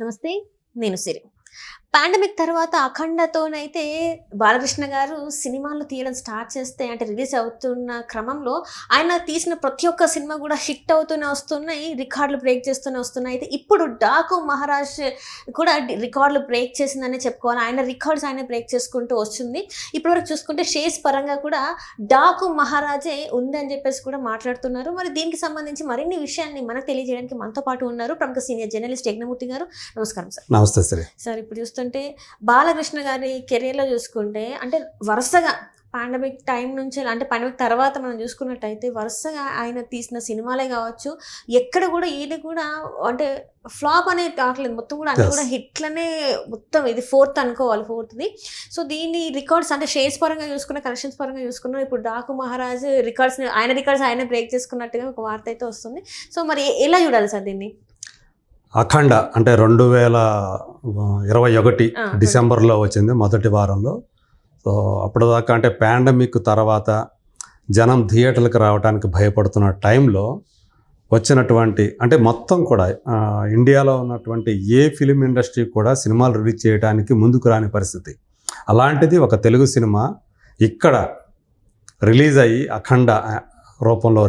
నమస్తే. నేను సిరి. పాండమిక్ తర్వాత అఖండతోనైతే బాలకృష్ణ గారు సినిమాలు తీయడం స్టార్ట్ చేస్తే అంటే రిలీజ్ అవుతున్న క్రమంలో ఆయన తీసిన ప్రతి ఒక్క సినిమా కూడా హిట్ అవుతూనే వస్తున్నాయి, రికార్డులు బ్రేక్ చేస్తూనే వస్తున్నాయి. అయితే ఇప్పుడు డాకు మహారాజ్ కూడా రికార్డులు బ్రేక్ చేసిందనే చెప్పుకోవాలి. ఆయన రికార్డ్స్ ఆయన బ్రేక్ చేసుకుంటూ వస్తుంది. ఇప్పటివరకు చూసుకుంటే షేర్స్ పరంగా కూడా డాకు మహారాజే ఉందని చెప్పేసి కూడా మాట్లాడుతున్నారు. మరి దీనికి సంబంధించి మరిన్ని విషయాన్ని మనకు తెలియజేయడానికి మనతో పాటు ఉన్నారు ప్రముఖ సీనియర్ జర్నలిస్ట్ యజ్ఞమూర్తి గారు. నమస్కారం సార్. నమస్తే సరే సార్, ఇప్పుడు చూస్తుంటే బాలకృష్ణ గారి కెరీర్లో చూసుకుంటే అంటే వరుసగా పాండమిక్ టైం నుంచి అంటే పాండమిక్ తర్వాత మనం చూసుకున్నట్టయితే వరుసగా ఆయన తీసిన సినిమాలే కావచ్చు, ఎక్కడ కూడా ఈయన కూడా అంటే ఫ్లాప్ అనేది కావట్లేదు, మొత్తం కూడా అన్ని కూడా హిట్లనే మొత్తం. ఇది ఫోర్త్ అనుకోవాలి, ఫోర్త్ది. సో దీని రికార్డ్స్ అంటే షేర్స్ పరంగా చూసుకున్న, కలెక్షన్స్ పరంగా చూసుకున్న ఇప్పుడు డాకు మహారాజ్ ఆయన రికార్డ్స్ ఆయన బ్రేక్ చేసుకున్నట్టుగా ఒక వార్త అయితే వస్తుంది. సో మరి ఎలా చూడాలి సార్ దీన్ని? అఖండ అంటే 2021 డిసెంబర్లో వచ్చింది, మొదటి వారంలో. సో అప్పటిదాకా అంటే పాండమిక్ తర్వాత జనం థియేటర్లకు రావడానికి భయపడుతున్న టైంలో వచ్చినటువంటి అంటే మొత్తం కూడా ఇండియాలో ఉన్నటువంటి ఏ ఫిలిం ఇండస్ట్రీ కూడా సినిమాలు రిలీజ్ చేయడానికి ముందుకు రాని పరిస్థితి. అలాంటిది ఒక తెలుగు సినిమా ఇక్కడ రిలీజ్ అయ్యి అఖండ రూపంలో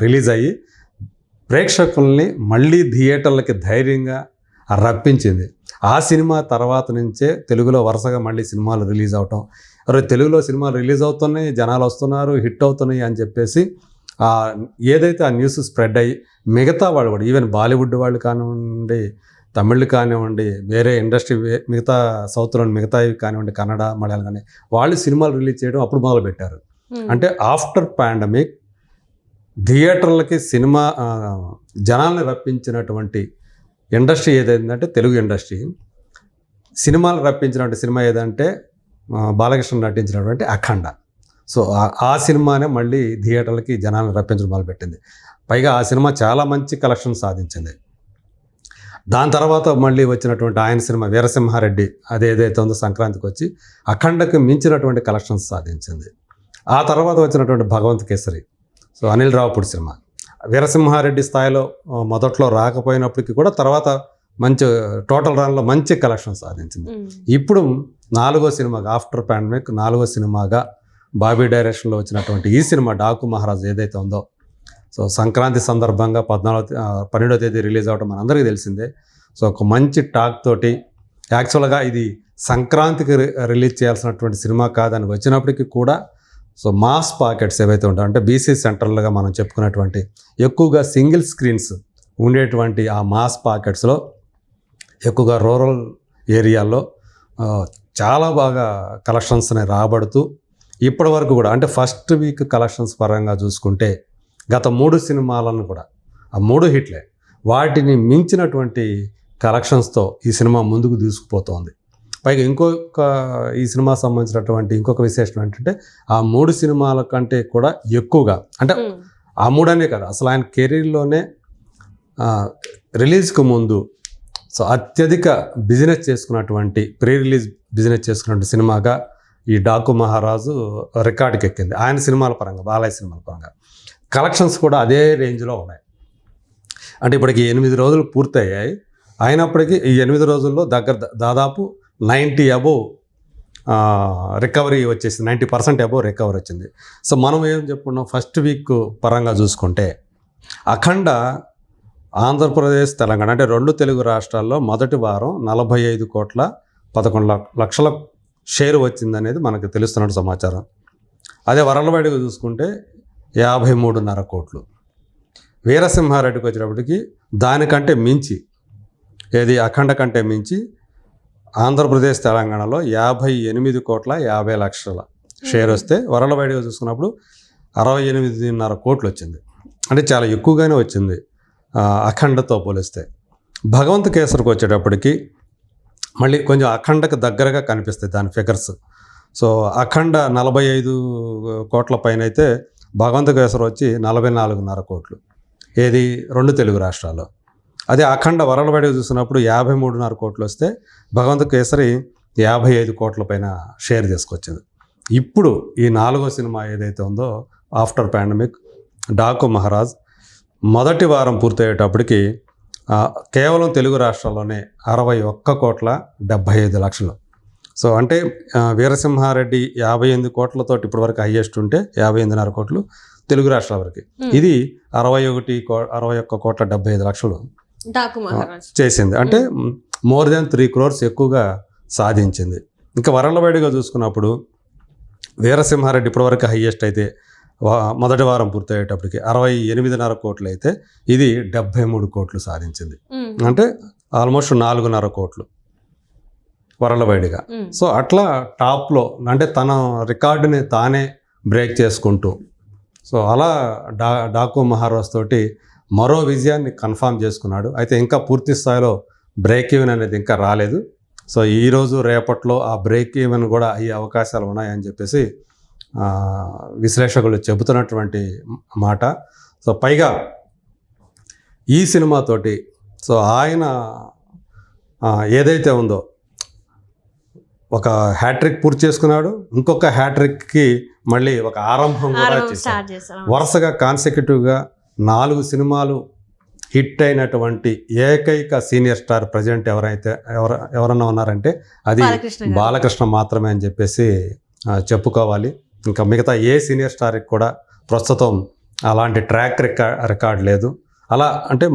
రిలీజ్ అయ్యి ప్రేక్షకుల్ని మళ్ళీ థియేటర్లకి ధైర్యంగా రప్పించింది. ఆ సినిమా తర్వాత నుంచే తెలుగులో వరుసగా మళ్ళీ సినిమాలు రిలీజ్ అవటం, తెలుగులో సినిమాలు రిలీజ్ అవుతున్నాయి, జనాలు వస్తున్నారు, హిట్ అవుతున్నాయి అని చెప్పేసి ఏదైతే ఆ న్యూస్ స్ప్రెడ్ అయ్యి మిగతా వాళ్ళు కూడా ఈవెన్ బాలీవుడ్ వాళ్ళు కానివ్వండి, తమిళ్ కానివ్వండి, వేరే ఇండస్ట్రీ మిగతా సౌత్లోని మిగతావి కానివ్వండి, కన్నడ మలయాళం కానీ వాళ్ళు సినిమాలు రిలీజ్ చేయడం అప్పుడు మొదలుపెట్టారు. అంటే ఆఫ్టర్ పాండమిక్ థియేటర్లకి సినిమా జనాల్ని రప్పించినటువంటి ఇండస్ట్రీ ఏదైందంటే తెలుగు ఇండస్ట్రీ. సినిమాలు రప్పించినటువంటి సినిమా ఏదంటే బాలకృష్ణ నటించినటువంటి అఖండ. సో ఆ సినిమానే మళ్ళీ థియేటర్లకి జనాలను రప్పించడం మొదలుపెట్టింది. పైగా ఆ సినిమా చాలా మంచి కలెక్షన్ సాధించింది. దాని తర్వాత మళ్ళీ వచ్చినటువంటి ఆయన సినిమా వీరసింహారెడ్డి అదేదైతే ఉందో సంక్రాంతికి వచ్చి అఖండకి మించినటువంటి కలెక్షన్స్ సాధించింది. ఆ తర్వాత వచ్చినటువంటి భగవంత్ కేసరి, సో అనిల్ రావుపూడి సినిమా వీరసింహారెడ్డి స్థాయిలో మొదట్లో రాకపోయినప్పటికీ కూడా తర్వాత మంచి టోటల్ రన్లో మంచి కలెక్షన్ సాధించింది. ఇప్పుడు 4వ సినిమాగా ఆఫ్టర్ పాండమిక్ 4వ సినిమాగా బాబీ డైరెక్షన్లో వచ్చినటువంటి ఈ సినిమా డాకు మహారాజ్ ఏదైతే ఉందో, సో సంక్రాంతి సందర్భంగా 12వ తేదీ రిలీజ్ అవ్వడం మనందరికీ తెలిసిందే. సో ఒక మంచి టాక్ తోటి యాక్చువల్గా ఇది సంక్రాంతికి రిలీజ్ చేయాల్సినటువంటి సినిమా కాదని వచ్చినప్పటికీ కూడా సో మాస్ పాకెట్స్ ఏవైతే ఉంటాయో అంటే బీసీ సెంట్రల్గా మనం చెప్పుకున్నటువంటి ఎక్కువగా సింగిల్ స్క్రీన్స్ ఉండేటువంటి ఆ మాస్ పాకెట్స్లో ఎక్కువగా రూరల్ ఏరియాల్లో చాలా బాగా కలెక్షన్స్ని రాబడుతూ ఇప్పటి వరకు కూడా అంటే ఫస్ట్ వీక్ కలెక్షన్స్ పరంగా చూసుకుంటే గత 3 సినిమాలను కూడా ఆ 3 హిట్లే, వాటిని మించినటువంటి కలెక్షన్స్తో ఈ సినిమా ముందుకు తీసుకుపోతోంది. పైగా ఈ సినిమా సంబంధించినటువంటి ఇంకొక విశేషం ఏంటంటే ఆ 3 సినిమాల కంటే కూడా ఎక్కువగా అంటే ఆ 3 అనే కదా అసలు ఆయన కెరీర్లోనే రిలీజ్కి ముందు సో అత్యధిక బిజినెస్ చేసుకున్నటువంటి ప్రీ రిలీజ్ బిజినెస్ చేసుకున్నటువంటి సినిమాగా ఈ డాకు మహారాజు రికార్డుకి ఎక్కింది. ఆయన సినిమాల పరంగా, బాలయ్య సినిమాల పరంగా కలెక్షన్స్ కూడా అదే రేంజ్లో ఉన్నాయి. అంటే ఇప్పటికి 8 రోజులు పూర్తయ్యాయి. అయినప్పటికీ ఈ 8 రోజుల్లో దాదాపు 90 అబోవ్ రికవరీ వచ్చేసింది, 90% అబోవ్ రికవరీ వచ్చింది. సో మనం ఏం చెప్పుకున్నాం, ఫస్ట్ వీక్ పరంగా చూసుకుంటే అఖండ ఆంధ్రప్రదేశ్ తెలంగాణ అంటే 2 తెలుగు రాష్ట్రాల్లో మొదటి వారం 45,11,00,000 షేర్ వచ్చిందనేది మనకు తెలుస్తున్న సమాచారం. అదే వరల్డ్వైడ్గా చూసుకుంటే 53.5 కోట్లు. వీరసింహారెడ్డికి వచ్చేటప్పటికి దానికంటే మించి ఏది అఖండ కంటే మించి ఆంధ్రప్రదేశ్ తెలంగాణలో 58,50,00,000 షేర్ వస్తే వరల్డ్వైడ్గా చూసుకున్నప్పుడు 68.5 కోట్లు వచ్చింది. అంటే చాలా ఎక్కువగానే వచ్చింది అఖండతో పోలిస్తే. భగవంత్ కేసరికి వచ్చేటప్పటికి మళ్ళీ కొంచెం అఖండకు దగ్గరగా కనిపిస్తాయి దాని ఫిగర్స్. సో అఖండ 45 కోట్ల పైన అయితే భగవంత్ కేసరి వచ్చి 44.5 కోట్లు, ఏది 2 తెలుగు రాష్ట్రాల్లో. అదే అఖండ వరల్డ్వైడ్గా చూసినప్పుడు 53.5 కోట్లు వస్తే భగవంత్ కేసరి 55 కోట్ల పైన షేర్ తీసుకొచ్చింది. ఇప్పుడు ఈ 4వ సినిమా ఏదైతే ఉందో ఆఫ్టర్ పాండమిక్ డాకు మహారాజ్ మొదటి వారం పూర్తయ్యేటప్పటికి కేవలం తెలుగు రాష్ట్రాల్లోనే 61,75,00,000. సో అంటే వీరసింహారెడ్డి 58 కోట్లతో ఇప్పటివరకు హైయెస్ట్ ఉంటే 58.5 కోట్లు తెలుగు రాష్ట్రాల వరకు. ఇది 61,75,00,000 డాకు మహారాజ్ చేసింది. అంటే మోర్ దెన్ 3 crores ఎక్కువగా సాధించింది. ఇంకా వరల్డ్వైడ్గా చూసుకున్నప్పుడు వీరసింహారెడ్డి ఇప్పటివరకు హైయెస్ట్ అయితే మొదటి వారం పూర్తయ్యేటప్పటికి 68.5 కోట్లు అయితే ఇది 73 కోట్లు సాధించింది. అంటే ఆల్మోస్ట్ 4.5 కోట్లు వరల్డ్వైడ్గా. సో అట్లా టాప్లో అంటే తన రికార్డుని తానే బ్రేక్ చేసుకుంటూ సో అలా డాకు మహారాజ్ తోటి మరో విజయాన్ని కన్ఫామ్ చేసుకున్నాడు. అయితే ఇంకా పూర్తి స్థాయిలో బ్రేక్ ఈవెన్ అనేది ఇంకా రాలేదు. సో ఈరోజు రేపట్లో ఆ బ్రేక్ ఈవెన్ కూడా అయ్యే అవకాశాలు ఉన్నాయని చెప్పేసి విశ్లేషకులు చెబుతున్నటువంటి మాట. సో పైగా ఈ సినిమాతోటి సో ఆయన ఏదైతే ఉందో ఒక హ్యాట్రిక్ పూర్తి చేసుకున్నాడు. ఇంకొక హ్యాట్రిక్కి మళ్ళీ ఒక ఆరంభం కూడా చేశాడు. వరుసగా కాన్సెక్యూటివ్గా 4 సినిమాలు హిట్ అయినటువంటి ఏకైక సీనియర్ స్టార్ ప్రజెంట్ ఎవరన్నా ఉన్నారంటే అది బాలకృష్ణ మాత్రమే అని చెప్పేసి చెప్పుకోవాలి. ఇంకా మిగతా ఏ సీనియర్ స్టార్కి కూడా ప్రస్తుతం అలాంటి ట్రాక్ రికార్డ్ లేదు. అలా అంటే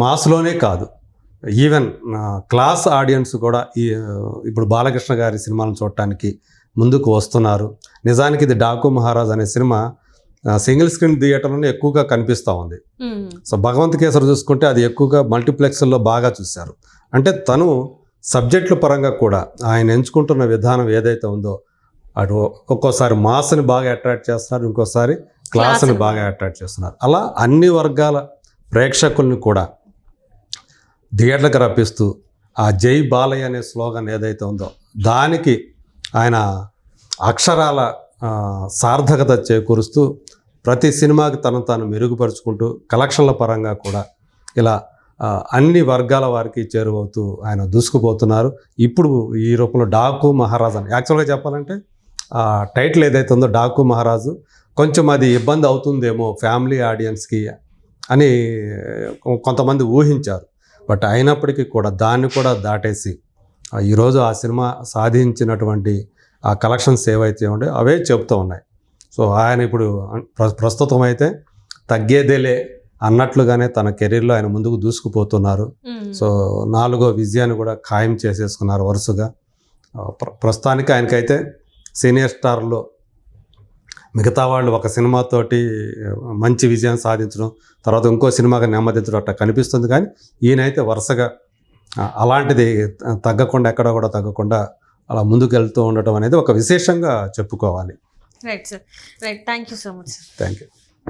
మాస్లోనే కాదు, ఈవెన్ క్లాస్ ఆడియన్స్ కూడా ఇప్పుడు బాలకృష్ణ గారి సినిమాలను చూడటానికి ముందుకు వస్తున్నారు. నిజానికి ఇది డాకు మహారాజ్ అనే సినిమా సింగిల్ స్క్రీన్ థియేటర్లోనే ఎక్కువగా కనిపిస్తూ ఉంది. సో భగవంత్ కేసరి చూసుకుంటే అది ఎక్కువగా మల్టీప్లెక్స్లో బాగా చూశారు. అంటే తను సబ్జెక్టుల పరంగా కూడా ఆయన ఎంచుకుంటున్న విధానం ఏదైతే ఉందో అటు ఒక్కోసారి మాస్ని బాగా అట్రాక్ట్ చేస్తున్నారు, ఇంకోసారి క్లాస్ని బాగా అట్రాక్ట్ చేస్తున్నారు. అలా అన్ని వర్గాల ప్రేక్షకుల్ని కూడా థియేటర్లకు రప్పిస్తూ ఆ జై బాలయ్య అనే స్లోగన్ ఏదైతే ఉందో దానికి ఆయన అక్షరాల సార్థకత చేకూరుస్తూ ప్రతి సినిమాకి తాను మెరుగుపరుచుకుంటూ కలెక్షన్ల పరంగా కూడా ఇలా అన్ని వర్గాల వారికి చేరువవుతూ ఆయన దూసుకుపోతున్నారు. ఇప్పుడు ఈ రూపంలో డాకు మహారాజ్ అని యాక్చువల్గా చెప్పాలంటే టైటిల్ ఏదైతే ఉందో డాకు మహారాజు కొంచెం అది ఇబ్బంది అవుతుందేమో ఫ్యామిలీ ఆడియన్స్కి అని కొంతమంది ఊహించారు. బట్ అయినప్పటికీ కూడా దాన్ని కూడా దాటేసి ఈరోజు ఆ సినిమా సాధించినటువంటి ఆ కలెక్షన్స్ ఏవైతే ఉంటాయో అవే చెప్తూ ఉన్నాయి. సో ఆయన ఇప్పుడు ప్రస్తుతం అయితే తగ్గేదేలే అన్నట్లుగానే తన కెరీర్లో ఆయన ముందుకు దూసుకుపోతున్నారు. సో 4వ విజయాన్ని కూడా ఖాయం చేసేసుకున్నారు వరుసగా. ప్రస్తుతానికి ఆయనకైతే సీనియర్ స్టార్లో మిగతా వాళ్ళు ఒక సినిమాతోటి మంచి విజయం సాధించడం, తర్వాత ఇంకో సినిమాగా నెమ్మదించడం అట్లా కనిపిస్తుంది. కానీ ఈయనైతే వరుసగా అలాంటిది ఎక్కడ కూడా తగ్గకుండా అలా ముందుకు వెళ్తూ ఉండటం అనేది ఒక విశేషంగా చెప్పుకోవాలి. Right sir, right. Thank you so much. Thank you.